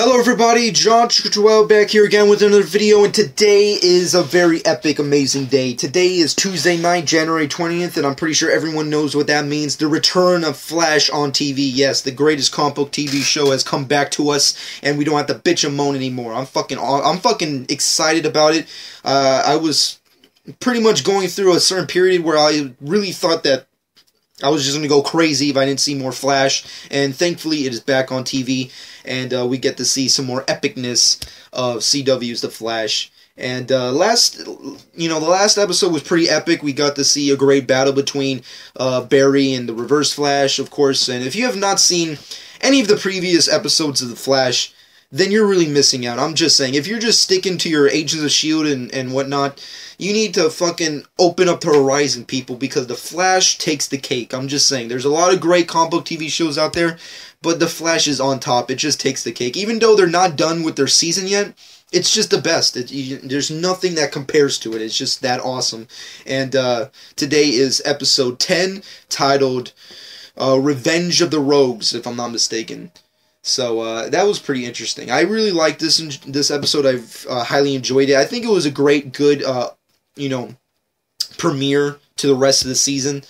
Hello everybody, John Joel back here again with another video, and today is a very epic, amazing day. Today is Tuesday night, January 20th, and I'm pretty sure everyone knows what that means. The return of Flash on TV. Yes, the greatest comic book TV show has come back to us, and we don't have to bitch and moan anymore. I'm fucking excited about it. I was pretty much going through a certain period where I really thought that I was just going to go crazy if I didn't see more Flash, and thankfully it is back on TV, and we get to see some more epicness of CW's The Flash. And the last episode was pretty epic. We got to see a great battle between Barry and the Reverse Flash, of course, and if you have not seen any of the previous episodes of The Flash, then you're really missing out. I'm just saying, if you're just sticking to your Agents of S.H.I.E.L.D. and whatnot, you need to fucking open up the horizon, people, because The Flash takes the cake. I'm just saying, there's a lot of great comic book TV shows out there, but The Flash is on top. It just takes the cake. Even though they're not done with their season yet, it's just the best. There's nothing that compares to it. It's just that awesome. And today is episode 10, titled Revenge of the Rogues, if I'm not mistaken. So that was pretty interesting. I really liked this episode. I've highly enjoyed it. I think it was a good premiere to the rest of the season,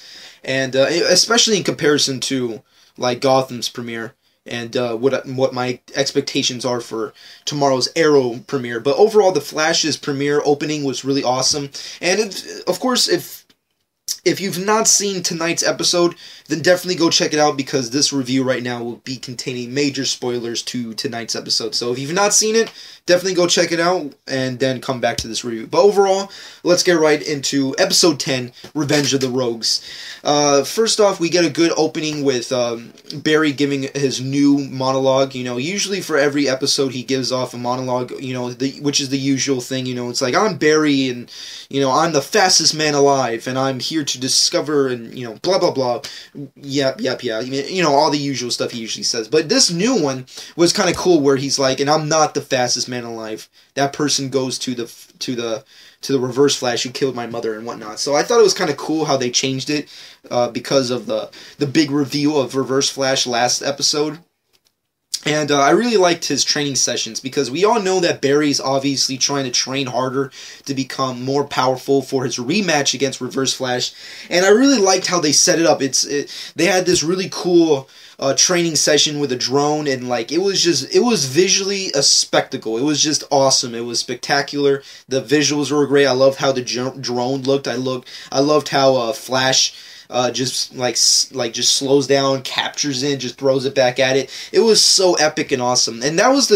and especially in comparison to like Gotham's premiere and what my expectations are for tomorrow's Arrow premiere. But overall, the Flash's premiere opening was really awesome. And of course, if you've not seen tonight's episode, then definitely go check it out, because this review right now will be containing major spoilers to tonight's episode. So if you've not seen it, definitely go check it out and then come back to this review. But overall, let's get right into episode 10, Revenge of the Rogues. First off, we get a good opening with Barry giving his new monologue. You know, usually for every episode he gives off a monologue, which is the usual thing. It's like, I'm Barry, and I'm the fastest man alive, and I'm here to discover, and blah blah blah. Yep. All the usual stuff he usually says. But this new one was kind of cool, where he's like, and I'm not the fastest man alive. That person goes to the Reverse Flash who killed my mother and whatnot. So I thought it was kind of cool how they changed it because of the big reveal of Reverse Flash last episode. And I really liked his training sessions, because we all know that Barry's obviously trying to train harder to become more powerful for his rematch against Reverse Flash. And I really liked how they set it up. They had this really cool training session with a drone, and like it was visually a spectacle. It was just awesome. It was spectacular. The visuals were great. I loved how the drone looked. I loved how Flash just slows down, captures it, just throws it back at it. It was so epic and awesome. And that was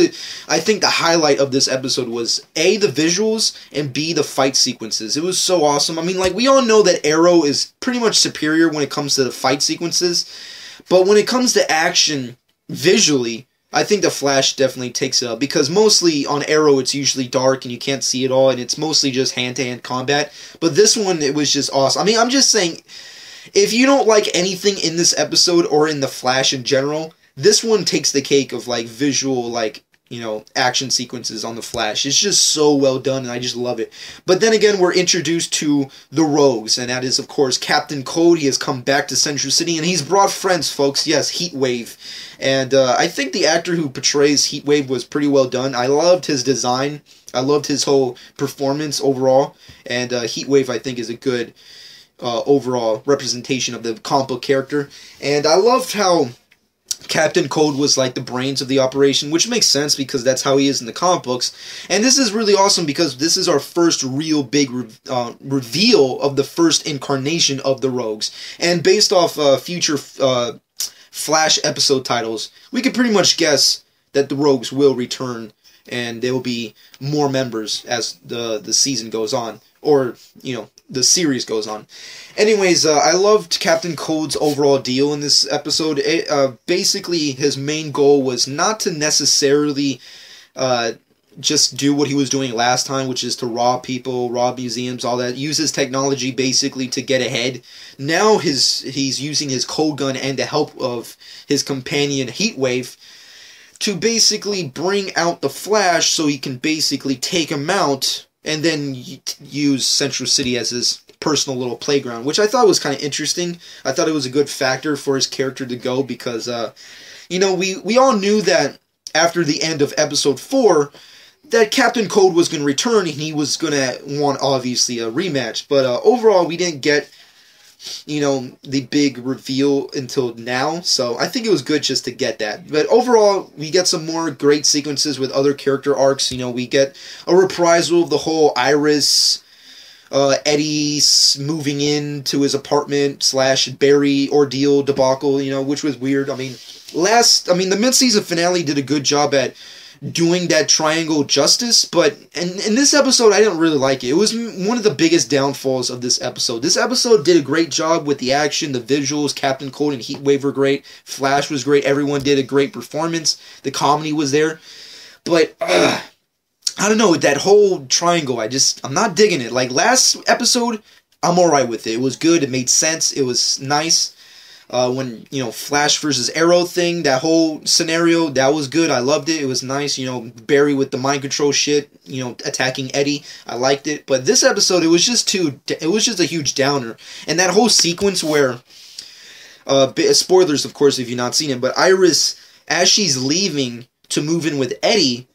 I think the highlight of this episode was A, the visuals, and B, the fight sequences. It was so awesome. I mean, like, we all know that Arrow is pretty much superior when it comes to the fight sequences, but when it comes to action visually, I think the Flash definitely takes it up, because mostly on Arrow it's usually dark and you can't see it all, and it's mostly just hand-to-hand combat. But this one, it was just awesome. I mean, I'm just saying, if you don't like anything in this episode or in the Flash in general, this one takes the cake of like visual, action sequences on the Flash. It's just so well done, and I just love it. But then again, we're introduced to the Rogues, and that is, of course, Captain Cold. He has come back to Central City, and he's brought friends, folks. Yes, Heatwave. And I think the actor who portrays Heatwave was pretty well done. I loved his design. I loved his whole performance overall. And Heatwave, I think, is a good overall representation of the comic book character. And I loved how Captain Cold was like the brains of the operation, which makes sense because that's how he is in the comic books. And this is really awesome because this is our first real big reveal of the first incarnation of the Rogues. And based off future Flash episode titles, we could pretty much guess that the Rogues will return, and there will be more members as the season goes on, or the series goes on. Anyways, I loved Captain Cold's overall deal in this episode. Basically, his main goal was not to necessarily just do what he was doing last time, which is to rob people, rob museums, all that. Use his technology basically to get ahead. Now he's using his cold gun and the help of his companion Heatwave to basically bring out the Flash so he can basically take him out, and then use Central City as his personal little playground, which I thought was kind of interesting. I thought it was a good factor for his character to go, because, we all knew that after the end of episode 4 that Captain Cold was going to return and he was going to want, obviously, a rematch. But overall, we didn't get, the big reveal until now. So I think it was good just to get that. But overall, we get some more great sequences with other character arcs. We get a reprisal of the whole Iris, Eddie moving into his apartment / Barry ordeal debacle, which was weird. I mean, the mid-season finale did a good job at doing that triangle justice, but in this episode, I didn't really like it. It was one of the biggest downfalls of this episode. This episode did a great job with the action, the visuals. Captain Cold and Heatwave were great. Flash was great. Everyone did a great performance. The comedy was there. But, I don't know, with that whole triangle, I'm not digging it. Like, last episode, I'm alright with it. It was good. It made sense. It was nice. When, Flash versus Arrow thing, that whole scenario, that was good. I loved it. It was nice. Barry with the mind control shit, attacking Eddie. I liked it. But this episode, it was just a huge downer. And that whole sequence where, spoilers, of course, if you've not seen it, but Iris, as she's leaving to move in with Eddie,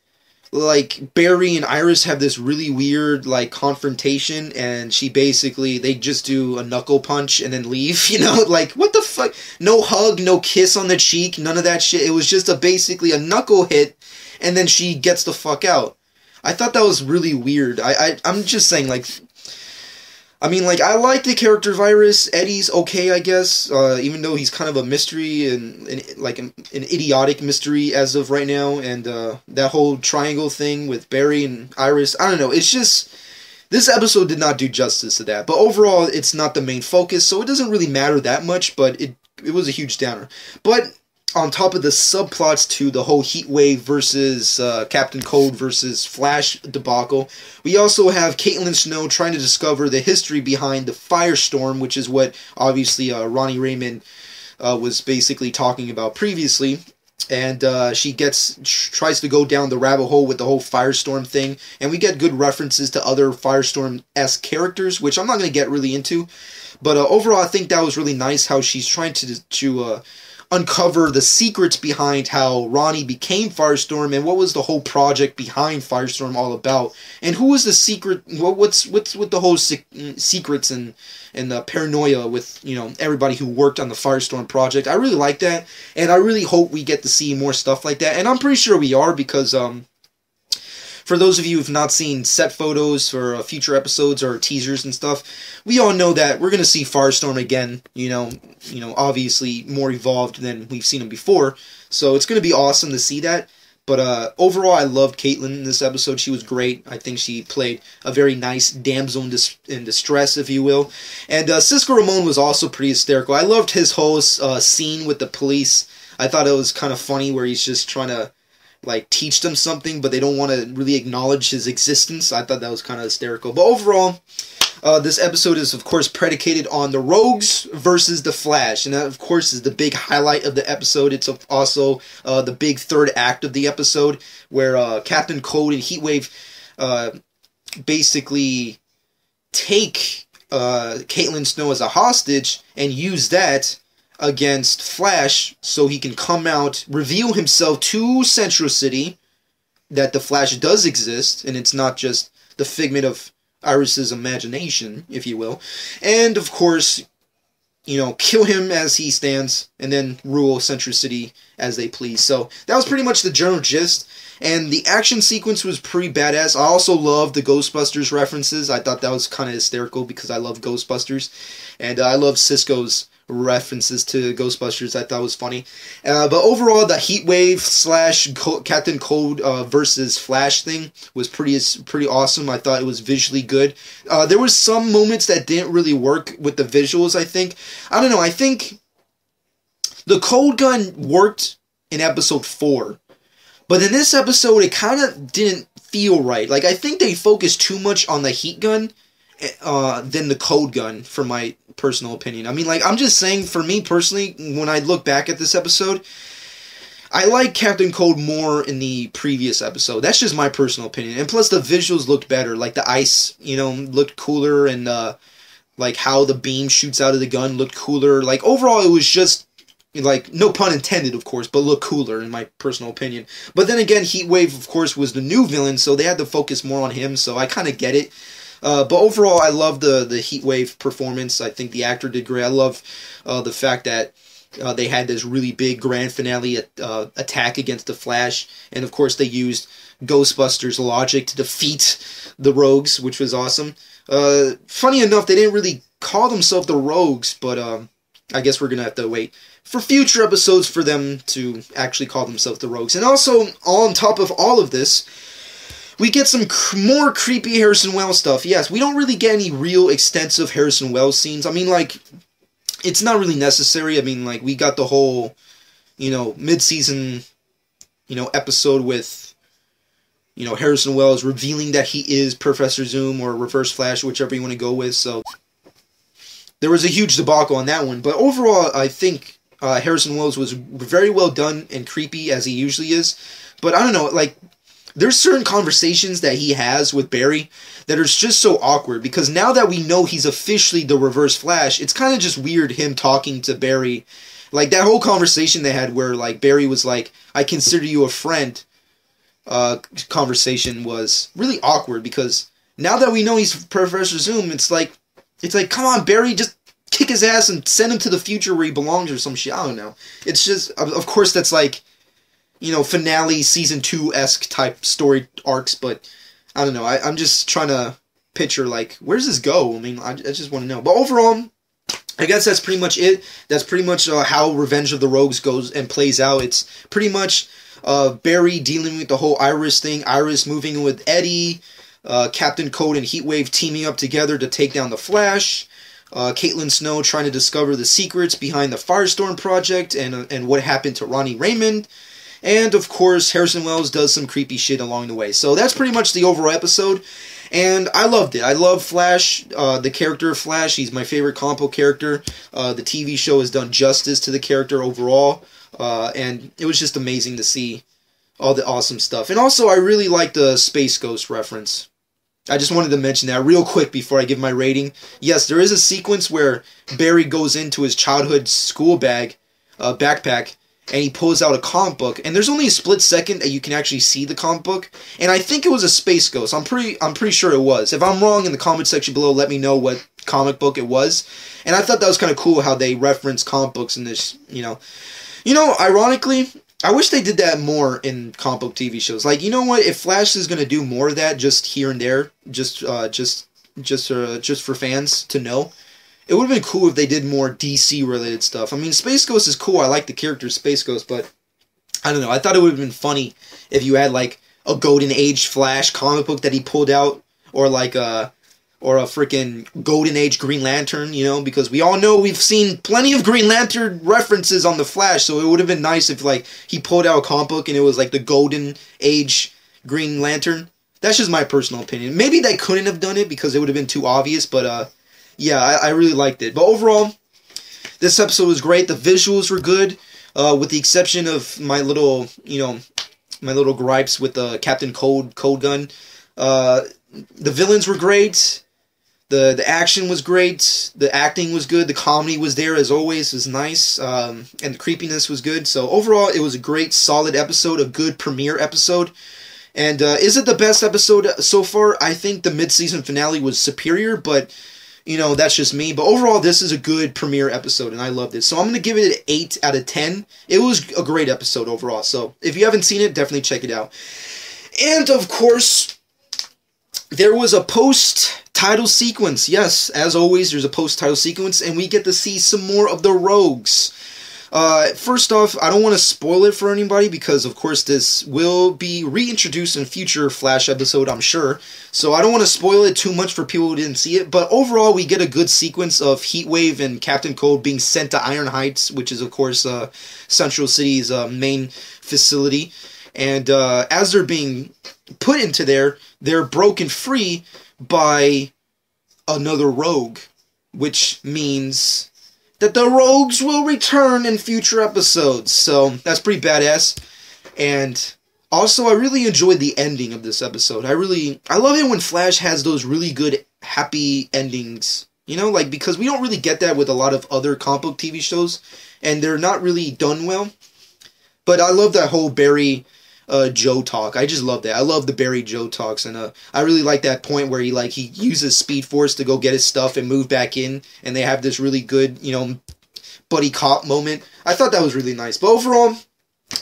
like, Barry and Iris have this really weird, like, confrontation, and they just do a knuckle punch and then leave, like, what the fuck? No hug, no kiss on the cheek, none of that shit. It was just basically a knuckle hit, and then she gets the fuck out. I thought that was really weird. I'm just saying, like, I like the character of Iris. Eddie's okay, I guess, even though he's kind of a mystery and an idiotic mystery as of right now. And that whole triangle thing with Barry and Iris, I don't know. It's just, this episode did not do justice to that. But overall, it's not the main focus, so it doesn't really matter that much, but it was a huge downer. But on top of the subplots to the whole Heatwave versus Captain Cold versus Flash debacle, we also have Caitlin Snow trying to discover the history behind the Firestorm, which is what, obviously, Ronnie Raymond was basically talking about previously. And she tries to go down the rabbit hole with the whole Firestorm thing. And we get good references to other Firestorm-esque characters, which I'm not going to get really into. But overall, I think that was really nice how she's trying to uncover the secrets behind how Ronnie became Firestorm and what was the whole project behind Firestorm all about, and who was the secret. What's with the whole secrets and the paranoia with everybody who worked on the Firestorm project. I really like that, and I really hope we get to see more stuff like that. And I'm pretty sure we are, because for those of you who have not seen set photos for future episodes or teasers and stuff, we all know that we're going to see Firestorm again, obviously more evolved than we've seen him before. So it's going to be awesome to see that. But overall, I loved Caitlin in this episode. She was great. I think she played a very nice damsel in distress, if you will. And Cisco Ramon was also pretty hysterical. I loved his whole scene with the police. I thought it was kind of funny where he's just trying to teach them something, but they don't want to really acknowledge his existence. I thought that was kind of hysterical. But overall, this episode is, of course, predicated on the Rogues versus the Flash. And that, of course, is the big highlight of the episode. It's also the big third act of the episode, where Captain Cold and Heatwave basically take Caitlin Snow as a hostage and use that against Flash so he can come out, reveal himself to Central City, that the Flash does exist, and it's not just the figment of Iris's imagination, if you will. And, of course, kill him as he stands, and then rule Central City as they please. So, that was pretty much the general gist. And the action sequence was pretty badass. I also loved the Ghostbusters references. I thought that was kind of hysterical because I love Ghostbusters. And I love Cisco's references to Ghostbusters. I thought was funny. But overall, the Heatwave / Captain Cold versus Flash thing was pretty awesome. I thought it was visually good. There was some moments that didn't really work with the visuals, I think. I don't know. I think the Cold Gun worked in episode 4. But in this episode, it kind of didn't feel right. I think they focused too much on the heat gun than the Cold Gun, for my personal opinion. I'm just saying, for me personally, when I look back at this episode, I like Captain Cold more in the previous episode. That's just my personal opinion. And plus, the visuals looked better. The ice, looked cooler, and how the beam shoots out of the gun looked cooler. Overall, it was just, like, no pun intended, of course, but look cooler, in my personal opinion. But then again, Heatwave, of course, was the new villain, so they had to focus more on him, so I kind of get it. But overall, I love the Heatwave performance. I think the actor did great. I love the fact that they had this really big grand finale attack against the Flash, and of course they used Ghostbusters logic to defeat the Rogues, which was awesome. Funny enough, they didn't really call themselves the Rogues, but I guess we're going to have to wait for future episodes for them to actually call themselves the Rogues. And also, on top of all of this, we get some more creepy Harrison Wells stuff. Yes, we don't really get any real extensive Harrison Wells scenes. I mean, like, it's not really necessary. I mean, like, we got the whole, mid-season, episode with, Harrison Wells revealing that he is Professor Zoom or Reverse Flash, whichever you want to go with, so there was a huge debacle on that one. But overall, I think Harrison Wells was very well done and creepy, as he usually is. But I don't know, like, there's certain conversations that he has with Barry that are just so awkward, because now that we know he's officially the Reverse Flash, it's kind of just weird him talking to Barry. Like, that whole conversation they had where, like, Barry was like, I consider you a friend, conversation was really awkward, because now that we know he's Professor Zoom, it's like, come on, Barry, just kick his ass and send him to the future where he belongs or some shit. I don't know. It's just, of course, that's like, finale season 2-esque type story arcs, but I don't know. I'm just trying to picture, like, where does this go? I mean, I just want to know. But overall, I guess that's pretty much it. That's pretty much how Revenge of the Rogues goes and plays out. It's pretty much Barry dealing with the whole Iris thing, Iris moving in with Eddie, Captain Cold and Heatwave teaming up together to take down the Flash, Caitlin Snow trying to discover the secrets behind the Firestorm Project and what happened to Ronnie Raymond. And, of course, Harrison Wells does some creepy shit along the way. So that's pretty much the overall episode. And I loved it. I love Flash, the character of Flash. He's my favorite comic book character. The TV show has done justice to the character overall. And it was just amazing to see all the awesome stuff. And also, I really like the Space Ghost reference. I just wanted to mention that real quick before I give my rating. Yes, there is a sequence where Barry goes into his childhood school backpack, and he pulls out a comic book, and there's only a split second that you can actually see the comic book, and I think it was a Space Ghost. I'm pretty sure it was. If I'm wrong, in the comment section below, let me know what comic book it was. And I thought that was kind of cool how they reference comic books in this, ironically, I wish they did that more in comic book TV shows. Like, you know what? If Flash is going to do more of that just here and there, just for fans to know, it would have been cool if they did more DC-related stuff. I mean, Space Ghost is cool. I like the character Space Ghost, but I don't know. I thought it would have been funny if you had, like, a Golden Age Flash comic book that he pulled out, or like a freaking Golden Age Green Lantern, because we all know we've seen plenty of Green Lantern references on the Flash, so it would have been nice if, like, he pulled out a comic book and it was, like, the Golden Age Green Lantern. That's just my personal opinion. Maybe they couldn't have done it because it would have been too obvious, but, yeah, I really liked it. But overall, this episode was great. The visuals were good, with the exception of my little gripes with the Captain Cold gun. The villains were great. The action was great. The acting was good. The comedy was there, as always. It was nice. And the creepiness was good. So overall, it was a great, solid episode, a good premiere episode. And is it the best episode so far? I think the mid-season finale was superior, but that's just me. But overall, this is a good premiere episode, and I loved it. So I'm going to give it an 8 out of 10. It was a great episode overall. So if you haven't seen it, definitely check it out. And, of course, there was a post-title sequence. Yes, as always, there's a post-title sequence, and we get to see some more of the Rogues. First off, I don't want to spoil it for anybody because, of course, this will be reintroduced in a future Flash episode, I'm sure. So I don't want to spoil it too much for people who didn't see it. But overall, we get a good sequence of Heatwave and Captain Cold being sent to Iron Heights, which is, of course, Central City's main facility. And as they're being put into there, they're broken free by another rogue, which means that the Rogues will return in future episodes. So that's pretty badass. And also, I really enjoyed the ending of this episode. I love it when Flash has those really good happy endings You know, like, because we don't really get that with a lot of other comic book TV shows, and they're not really done well. But I love that whole Barry Joe talk. I just love that. I love the Barry Joe talks, and I really like that point where he uses Speed Force to go get his stuff and move back in, and they have this really good, buddy cop moment. I thought that was really nice. But overall,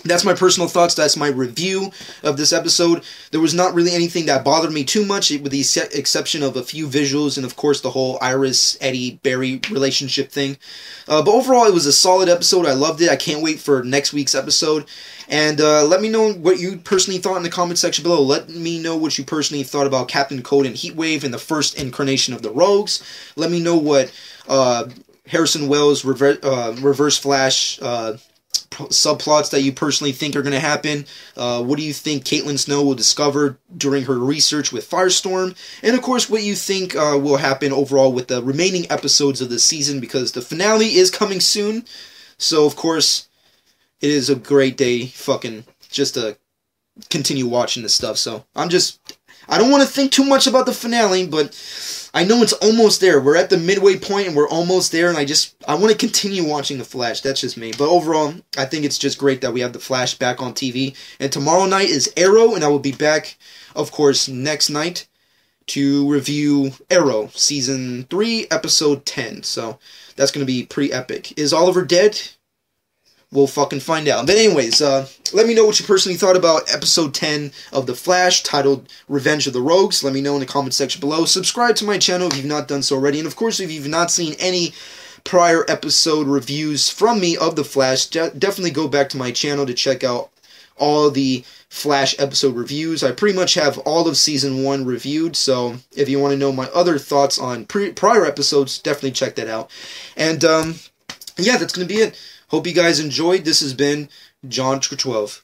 that's my personal thoughts. That's my review of this episode. There was not really anything that bothered me too much, with the exception of a few visuals and, of course, the whole Iris, Eddie, Barry relationship thing. But overall, it was a solid episode. I loved it. I can't wait for next week's episode. And let me know what you personally thought in the comment section below. Let me know what you personally thought about Captain Cold and Heatwave and the first incarnation of the Rogues. Let me know what Harrison Wells' Reverse Flash subplots that you personally think are going to happen. What do you think Caitlin Snow will discover during her research with Firestorm? And of course, what you think will happen overall with the remaining episodes of the season, because the finale is coming soon. So, of course, it is a great day just to continue watching this stuff. So, I don't want to think too much about the finale, but I know it's almost there. We're at the midway point and we're almost there, and I want to continue watching The Flash. That's just me. But overall, I think it's just great that we have The Flash back on TV. And tomorrow night is Arrow, and I will be back, of course, next night to review Arrow, Season 3, Episode 10. So, that's going to be pretty epic. Is Oliver dead? We'll fucking find out. But anyways, let me know what you personally thought about Episode 10 of The Flash, titled Revenge of the Rogues. Let me know in the comment section below. Subscribe to my channel if you've not done so already. And of course, if you've not seen any prior episode reviews from me of The Flash, definitely go back to my channel to check out all the Flash episode reviews. I pretty much have all of Season 1 reviewed, so if you want to know my other thoughts on prior episodes, definitely check that out. And, yeah, that's going to be it. Hope you guys enjoyed. This has been John 12.